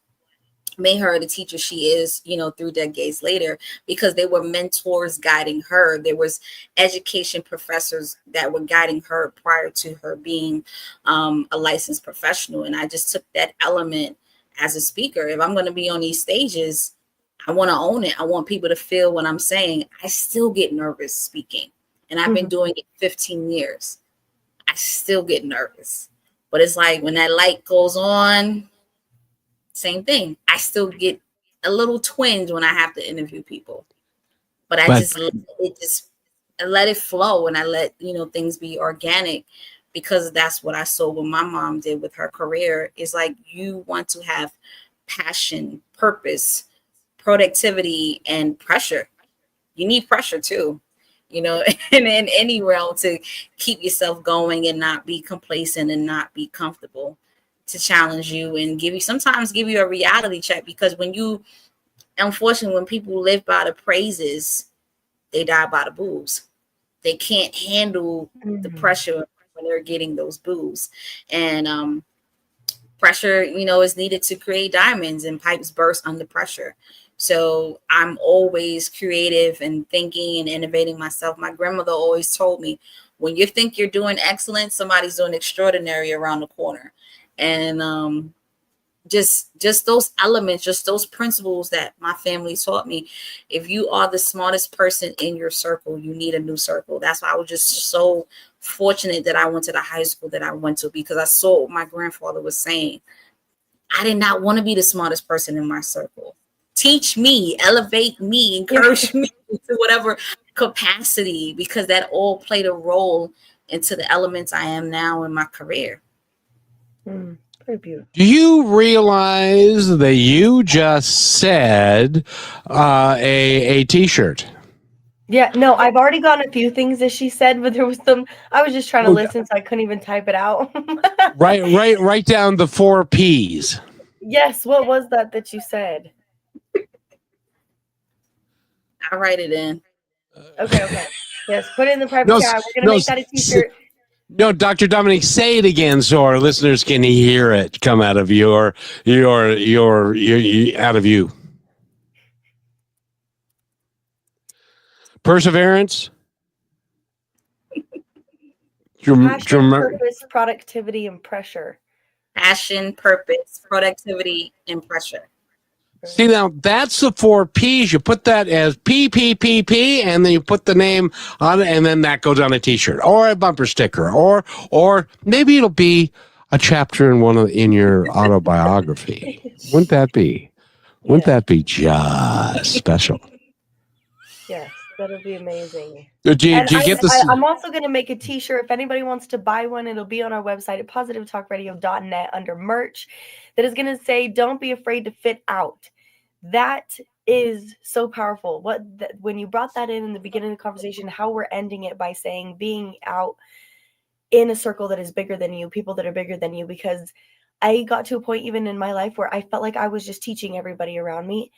made her the teacher she is, through decades later, because there were mentors guiding her. There was education professors that were guiding her prior to her being a licensed professional. And I just took that element as a speaker. If I'm going to be on these stages, I want to own it. I want people to feel what I'm saying. I still get nervous speaking, and I've been doing it 15 years. I still get nervous, but it's like when that light goes on, same thing. I still get a little twinge when I have to interview people, but I let it flow, and I let things be organic, because that's what I saw what my mom did with her career. Is like, you want to have passion, purpose, productivity, and pressure. You need pressure too, and in any realm, to keep yourself going and not be complacent and not be comfortable, to challenge you and sometimes give you a reality check. Because unfortunately, when people live by the praises, they die by the boos. They can't handle the pressure when they're getting those boos. And pressure, is needed to create diamonds, and pipes burst under pressure. So I'm always creative and thinking and innovating myself. My grandmother always told me, when you think you're doing excellent, somebody's doing extraordinary around the corner. And just those elements, just those principles that my family taught me. If you are the smartest person in your circle, you need a new circle. That's why I was just so fortunate that I went to the high school that I went to, because I saw what my grandfather was saying. I did not want to be the smartest person in my circle. Teach me, elevate me, encourage me to whatever capacity, because that all played a role into the elements I am now in my career. Very beautiful. Do you realize that you just said a t-shirt? Yeah, no, I've already gotten a few things that she said, but there was some, I was just trying to listen, so I couldn't even type it out. Write down the 4 P's. Yes, what was that you said? I'll write it in. Okay. Yes, put it in the private chat. We're going to make that a t-shirt. No, Dr. Dominique, say it again so our listeners can hear it come out of your out of you. Perseverance. Passion, purpose, productivity, and pressure. Passion, purpose, productivity, and pressure. See, now that's the 4 P's. You put that as P, and then you put the name on it, and then that goes on a t-shirt or a bumper sticker, or maybe it'll be a chapter in your autobiography. Wouldn't that be? Wouldn't that be just special? Yes, that'll be amazing. Do you get this? I'm also going to make a t-shirt. If anybody wants to buy one, it'll be on our website at positivetalkradio.net under merch. That is going to say, "Don't be afraid to fit out." That is so powerful. When you brought that in the beginning of the conversation, how we're ending it by saying being out in a circle that is bigger than you, people that are bigger than you, because I got to a point even in my life where I felt like I was just teaching everybody around me.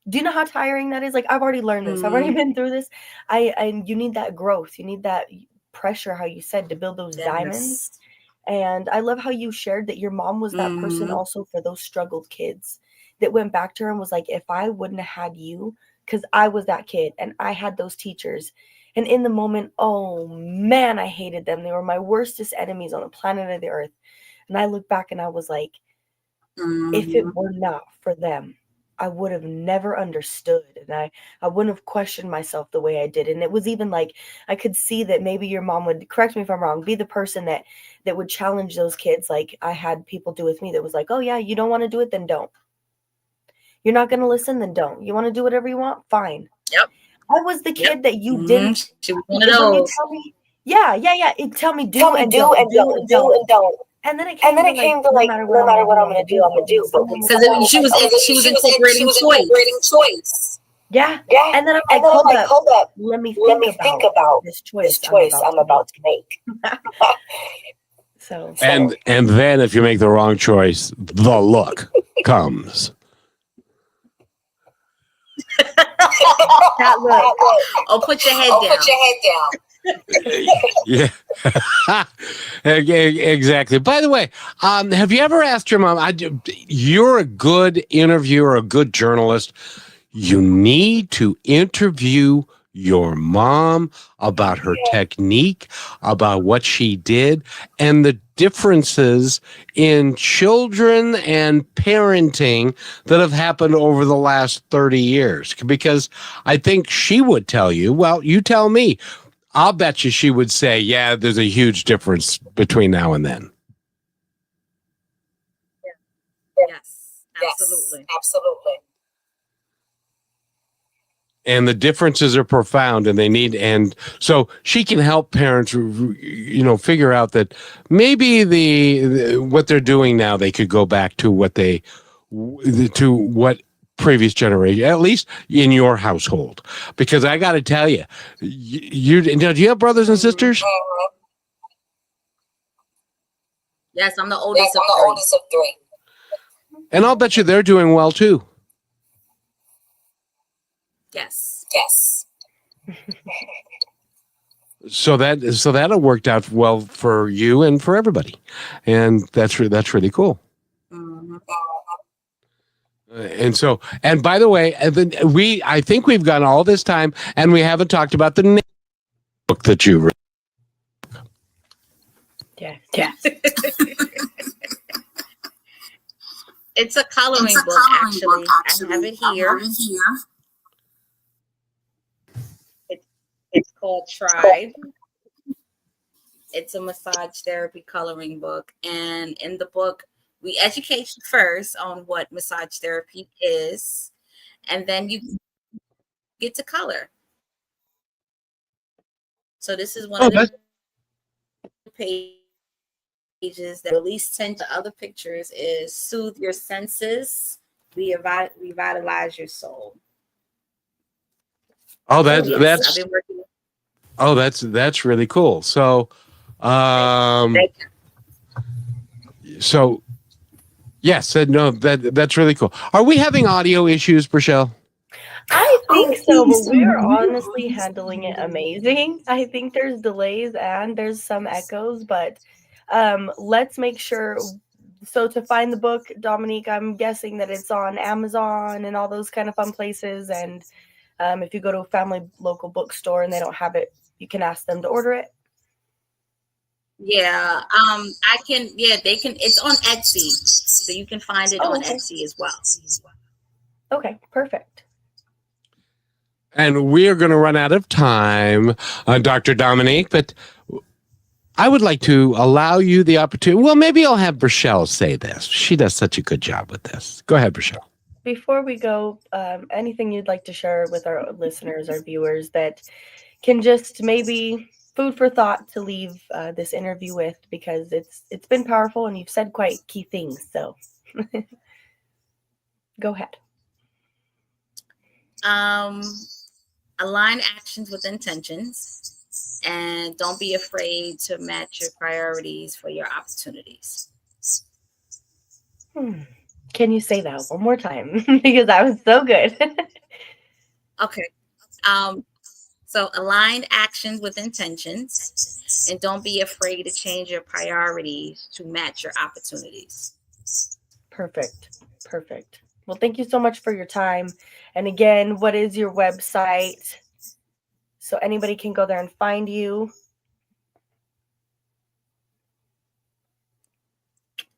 Do you know how tiring that is? Like, I've already learned this. I've already been through this. You need that growth. You need that pressure, how you said, to build those diamonds. And I love how you shared that your mom was that person also for those struggled kids that went back to her and was like, if I wouldn't have had you, because I was that kid and I had those teachers. And in the moment, oh man, I hated them. They were my worstest enemies on the planet of the earth. And I look back and I was like, if it were not for them, I would have never understood. And I wouldn't have questioned myself the way I did. And it was even like, I could see that maybe your mom would, correct me if I'm wrong, be the person that would challenge those kids. Like I had people do with me that was like, oh yeah, you don't want to do it, then don't. You're not going to listen, then don't. You want to do whatever you want? Fine. Yep. I was the kid that you didn't. She was one of those. Tell me, yeah. Tell me do and don't. And then it came to like, no matter what I'm going to do, I'm going to do. Because she was incorporating choice. Yeah. And then I'm like, hold up. Let me think about this choice I'm about to make. So. And then if you make the wrong choice, the look comes. That look. Oh, put your head down. Yeah, exactly. By the way, have you ever asked your mom? You're a good interviewer, a good journalist. You need to interview your mom about her technique, about what she did, and the differences in children and parenting that have happened over the last 30 years. Because I think she would tell you, well, you tell me. I'll bet you she would say, yeah, there's a huge difference between now and then. Yes, absolutely. And the differences are profound, and so she can help parents, figure out that maybe what they're doing now, they could go back to what previous generation, at least in your household. Because I got to tell you, do you have brothers and sisters? Yes, I'm the oldest of three. And I'll bet you they're doing well too. Yes. So that worked out well for you and for everybody, and that's really cool. Mm-hmm. And by the way, I think we've gone all this time and we haven't talked about the book that you read. Yeah. It's a coloring book, actually. I have it here. It's called Tribe. It's a massage therapy coloring book. And in the book, we educate you first on what massage therapy is, and then you get to color. So this is one of the pages that release 10 to other pictures is soothe your senses, revitalize your soul. Oh, I've been working. Oh, that's really cool. So, yes, no, that's really cool. Are we having audio issues, Rochelle? I think so, but we're honestly handling it amazing. I think there's delays and there's some echoes, but let's make sure. So to find the book, Dominique, I'm guessing that it's on Amazon and all those kind of fun places. And if you go to a family local bookstore and they don't have it, you can ask them to order it. Yeah, I can. Yeah, they can. It's on Etsy, so you can find it on Etsy as well. Okay, perfect. And we are going to run out of time, Dr. Dominique, but I would like to allow you the opportunity. Well, maybe I'll have Rochelle say this. She does such a good job with this. Go ahead, Rochelle. Before we go, anything you'd like to share with our listeners, our viewers, that can just maybe food for thought to leave this interview with, because it's been powerful and you've said quite key things. So go ahead. Align actions with intentions, and don't be afraid to match your priorities for your opportunities. Can you say that one more time? Because that was so good. Okay. So align actions with intentions, and don't be afraid to change your priorities to match your opportunities. Perfect. Well, thank you so much for your time. And again, what is your website? So anybody can go there and find you.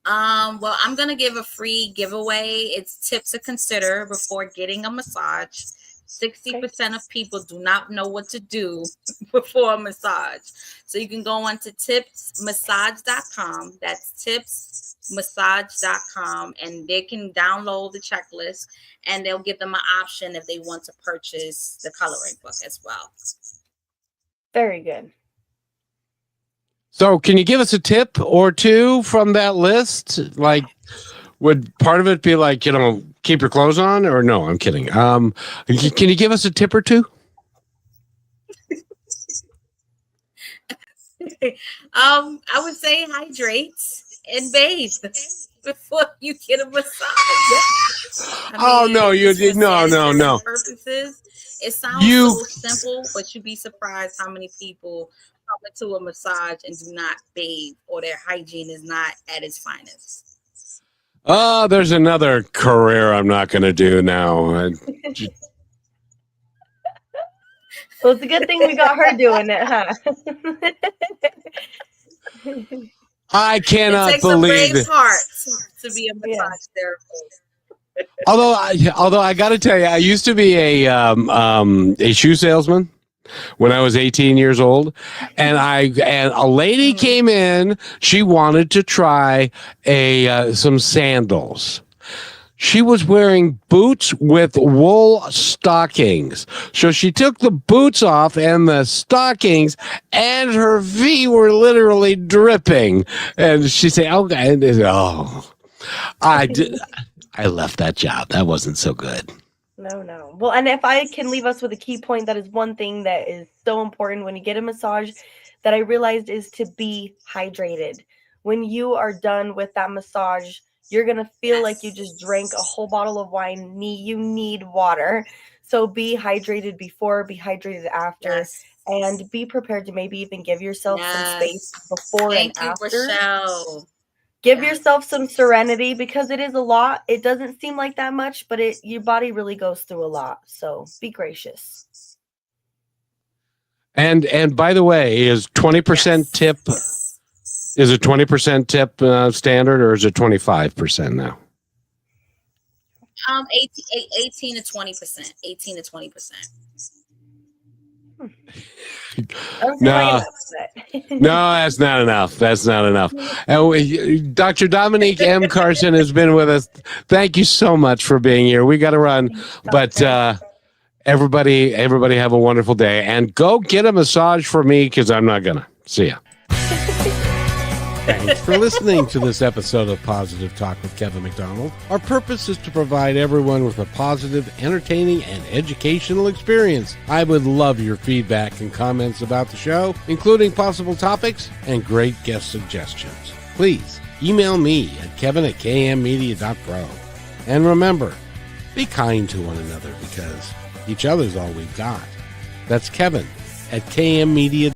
Well, I'm going to give a free giveaway. It's tips to consider before getting a massage. 60% of people do not know what to do before a massage. So you can go on to tipsmassage.com. That's tipsmassage.com, and they can download the checklist, and they'll give them an option if they want to purchase the coloring book as well. Very good. So can you give us a tip or two from that list? Like, would part of it be like, keep your clothes on, or no? I'm kidding. Can you give us a tip or two? I would say hydrate and bathe before you get a massage. No. Purposes. It sounds so simple, but you'd be surprised how many people come into a massage and do not bathe, or their hygiene is not at its finest. Oh, there's another career I'm not going to do now. Well, it's a good thing we got her doing it, huh? I cannot believe it. Heart to be a massage therapist. Although I got to tell you, I used to be a shoe salesman when I was 18 years old, and a lady came in. She wanted to try some sandals. She was wearing boots with wool stockings. So she took the boots off and the stockings, and her feet were literally dripping. And she said, I left that job. That wasn't so good. No. Well, and if I can leave us with a key point, that is one thing that is so important when you get a massage that I realized is to be hydrated. When you are done with that massage, you're going to feel like you just drank a whole bottle of wine. You need water. So be hydrated before, be hydrated after, and be prepared to maybe even give yourself some space before and after. Thank you, Rochelle. Give yourself some serenity, because it is a lot. It doesn't seem like that much, but your body really goes through a lot. So be gracious. And by the way, is 20% tip Is it 20% tip standard, or is it 25% now? 18 to 20%. 18 to 20%. No, that's not enough. That's not enough. Dr. Dominique M. Carson has been with us. Thank you so much for being here. We got to run, but everybody have a wonderful day, and go get a massage for me, because I'm not gonna. See ya. Thanks for listening to this episode of Positive Talk with Kevin McDonald. Our purpose is to provide everyone with a positive, entertaining, and educational experience. I would love your feedback and comments about the show, including possible topics and great guest suggestions. Please email me at kevin@kmmedia.pro. And remember, be kind to one another, because each other's all we've got. That's Kevin@kmmedia.pro.